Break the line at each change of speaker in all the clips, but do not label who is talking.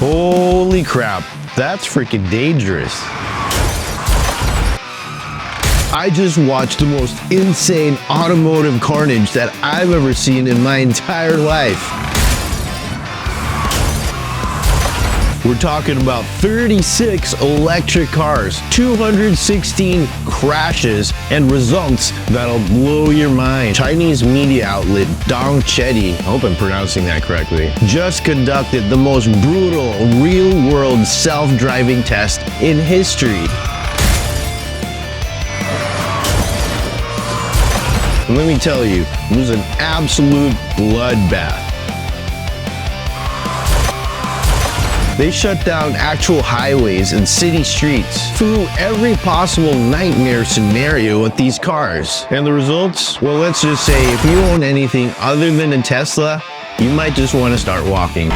Holy crap, that's freaking dangerous. I just watched the most insane automotive carnage that I've ever seen in my entire life. We're talking about 36 electric cars, 216 crashes, and results that'll blow your mind. Chinese media outlet Don Chetty, I hope I'm pronouncing that correctly, just conducted the most brutal real-world self-driving test in history. And let me tell you, it was an absolute bloodbath. They shut down actual highways and city streets, flew every possible nightmare scenario with these cars. And the results? Well, let's just say if you own anything other than a Tesla, you might just want to start walking.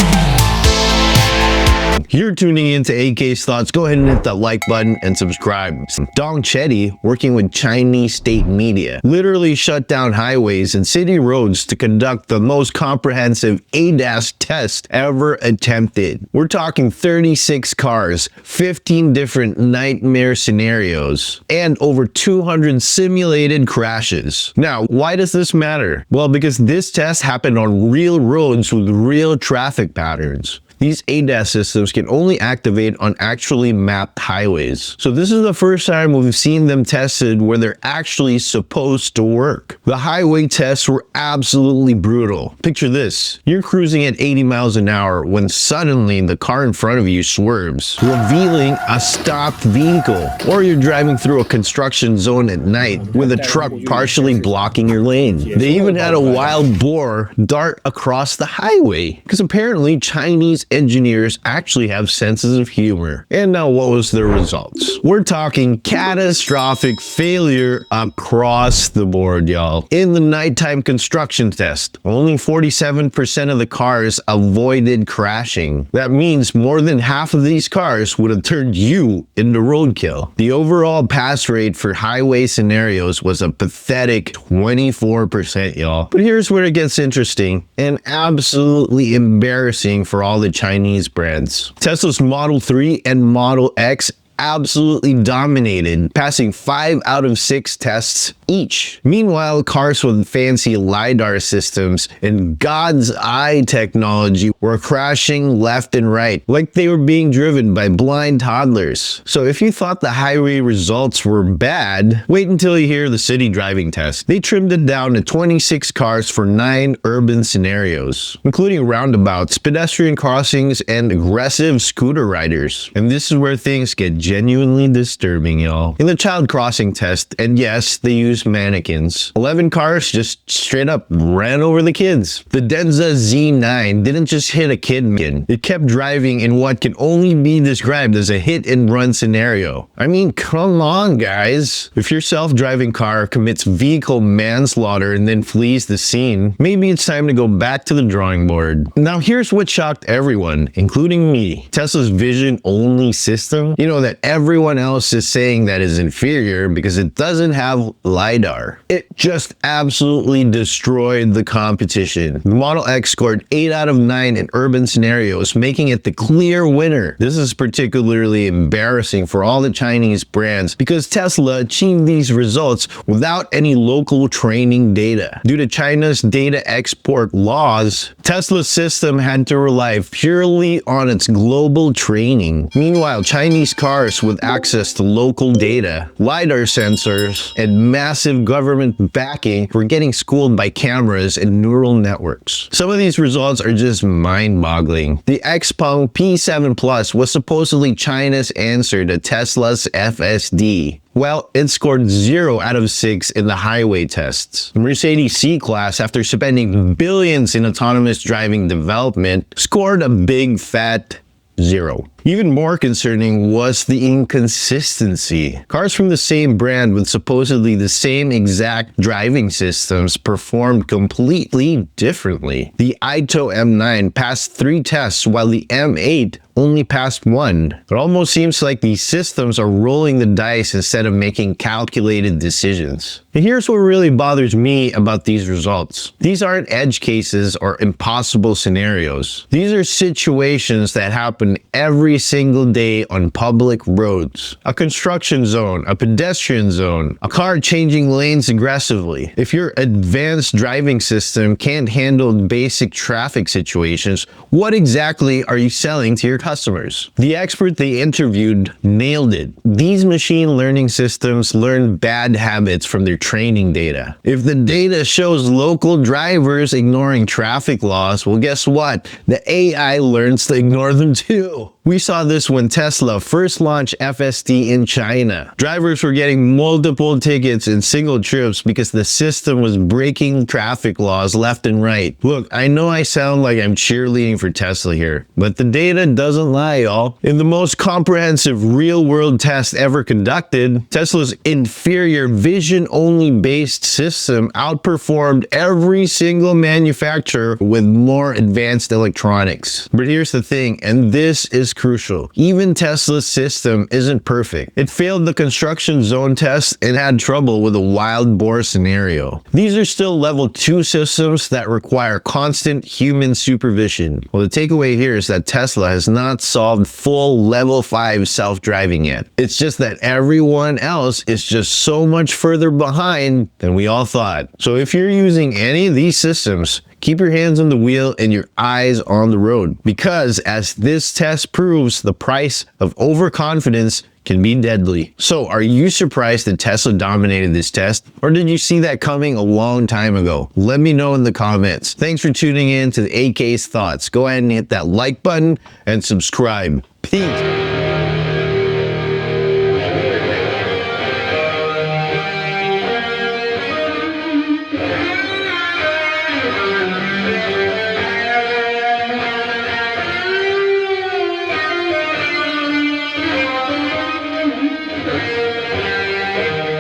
You're tuning into AK's Thoughts. Go ahead and hit that like button and subscribe. Don Chetty, working with Chinese state media, literally shut down highways and city roads to conduct the most comprehensive ADAS test ever attempted. We're talking 36 cars, 15 different nightmare scenarios, and over 200 simulated crashes. Now, why does this matter? Well, because this test happened on real roads with real traffic patterns. These ADAS systems can only activate on actually mapped highways. So this is the first time we've seen them tested where they're actually supposed to work. The highway tests were absolutely brutal. Picture this. You're cruising at 80 miles an hour when suddenly the car in front of you swerves, revealing a stopped vehicle. Or you're driving through a construction zone at night with a truck partially blocking your lane. They even had a wild boar dart across the highway, because apparently Chinese engineers actually have senses of humor. And now what was the results? We're talking catastrophic failure across the board, y'all. In the nighttime construction test, only 47% of the cars avoided crashing. That means more than half of these cars would have turned you into roadkill. The overall pass rate for highway scenarios was a pathetic 24%, y'all. But here's where it gets interesting and absolutely embarrassing for all the Chinese brands. Tesla's Model 3 and Model X absolutely dominated, passing 5 out of 6 tests each. Meanwhile, cars with fancy lidar systems and God's eye technology were crashing left and right, like they were being driven by blind toddlers. So if you thought the highway results were bad, wait until you hear the city driving test. They trimmed it down to 26 cars for 9 urban scenarios, including roundabouts, pedestrian crossings, and aggressive scooter riders. And this is where things get genuinely disturbing, y'all. In the child crossing test, and yes, they used mannequins, 11 cars just straight up ran over the kids. The Denza Z9 didn't just hit a kid, it kept driving in what can only be described as a hit and run scenario. I mean, come on, guys. If your self-driving car commits vehicle manslaughter and then flees the scene, maybe it's time to go back to the drawing board. Now, here's what shocked everyone, including me. Tesla's vision-only system, you know, that everyone else is saying that is inferior because it doesn't have lidar. It just absolutely destroyed the competition. The Model X scored 8 out of 9 in urban scenarios, making it the clear winner. This is particularly embarrassing for all the Chinese brands because Tesla achieved these results without any local training data. Due to China's data export laws, Tesla's system had to rely purely on its global training. Meanwhile, Chinese cars with access to local data, lidar sensors, and massive government backing were getting schooled by cameras and neural networks. Some of these results are just mind-boggling. The Xpeng P7 Plus was supposedly China's answer to Tesla's FSD. Well, it scored 0 out of 6 in the highway tests. The Mercedes C-Class, after spending billions in autonomous driving development, scored a big fat 0. Even more concerning was the inconsistency. Cars from the same brand with supposedly the same exact driving systems performed completely differently. The Ito M9 passed 3 tests while the M8 only passed 1. It almost seems like these systems are rolling the dice instead of making calculated decisions. And here's what really bothers me about these results. These aren't edge cases or impossible scenarios. These are situations that happen every single day on public roads. A construction zone, a pedestrian zone, a car changing lanes aggressively. If your advanced driving system can't handle basic traffic situations, what exactly are you selling to your customers? The expert they interviewed nailed it. These machine learning systems learn bad habits from their training data. If the data shows local drivers ignoring traffic laws, well, guess what? The AI learns to ignore them too. We saw this when Tesla first launched FSD in China. Drivers were getting multiple tickets in single trips because the system was breaking traffic laws left and right. Look, I know I sound like I'm cheerleading for Tesla here, but the data doesn't lie, y'all. In the most comprehensive real-world test ever conducted, Tesla's inferior vision-only based system outperformed every single manufacturer with more advanced electronics. But here's the thing, and this is crucial. Even Tesla's system isn't perfect. It failed the construction zone test and had trouble with a wild boar scenario. These are still level 2 systems that require constant human supervision. Well, the takeaway here is that Tesla has not solved full level 5 self-driving yet. It's just that everyone else is just so much further behind than we all thought. So if you're using any of these systems, keep your hands on the wheel and your eyes on the road, because as this test proves, the price of overconfidence can be deadly. So are you surprised that Tesla dominated this test, or did you see that coming a long time ago? Let me know in the comments. Thanks for tuning in to the AK's Thoughts. Go ahead and hit that like button and subscribe. Peace.